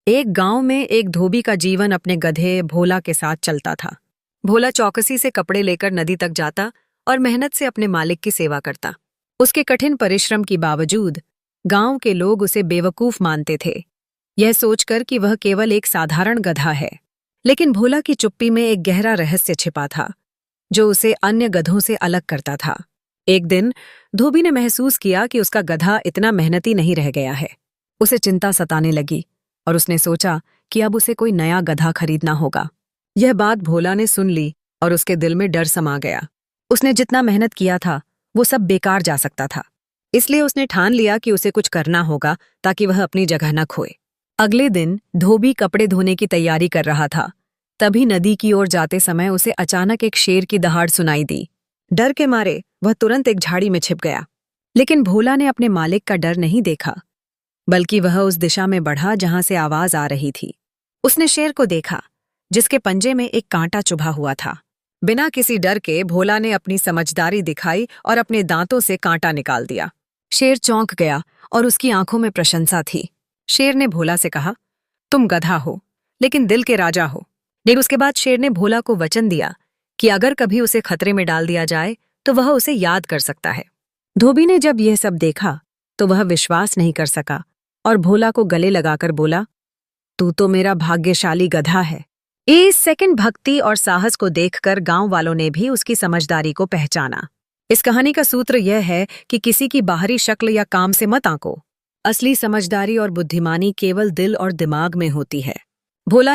एक गांव में एक धोबी का जीवन अपने गधे भोला के साथ चलता था। भोला चौकसी से कपड़े लेकर नदी तक जाता और मेहनत से अपने मालिक की सेवा करता। उसके कठिन परिश्रम के बावजूद गांव के लोग उसे बेवकूफ मानते थे, यह सोचकर कि वह केवल एक साधारण गधा है। लेकिन भोला की चुप्पी में एक गहरा रहस्य छिपा था, जो उसे अन्य गधों से अलग करता था। एक दिन धोबी ने महसूस किया कि उसका गधा इतना मेहनती नहीं रह गया है। उसे चिंता सताने लगी और उसने सोचा कि अब उसे कोई नया गधा खरीदना होगा। यह बात भोला ने सुन ली और उसके दिल में डर समा गया। उसने जितना मेहनत किया था वो सब बेकार जा सकता था। इसलिए उसने ठान लिया कि उसे कुछ करना होगा ताकि वह अपनी जगह न खोए। अगले दिन धोबी कपड़े धोने की तैयारी कर रहा था। तभी नदी की ओर जाते समय उसे अचानक एक शेर की दहाड़ सुनाई दी। डर के मारे वह तुरंत एक झाड़ी में छिप गया। लेकिन भोला ने अपने मालिक का डर नहीं देखा, बल्कि वह उस दिशा में बढ़ा जहां से आवाज आ रही थी। उसने शेर को देखा, जिसके पंजे में एक कांटा चुभा हुआ था। बिना किसी डर के भोला ने अपनी समझदारी दिखाई और अपने दांतों से कांटा निकाल दिया। शेर चौंक गया और उसकी आंखों में प्रशंसा थी। शेर ने भोला से कहा, तुम गधा हो लेकिन दिल के राजा हो। लेकिन उसके बाद शेर ने भोला को वचन दिया कि अगर कभी उसे खतरे में डाल दिया जाए तो वह उसे याद कर सकता है। धोबी ने जब यह सब देखा तो वह विश्वास नहीं कर सका और भोला को गले लगाकर बोला, तू तो मेरा भाग्यशाली गधा है। इस सेकंड भक्ति और साहस को देखकर गांव वालों ने भी उसकी समझदारी को पहचाना। इस कहानी का सूत्र यह है कि किसी की बाहरी शक्ल या काम से मत आंको। असली समझदारी और बुद्धिमानी केवल दिल और दिमाग में होती है। भोला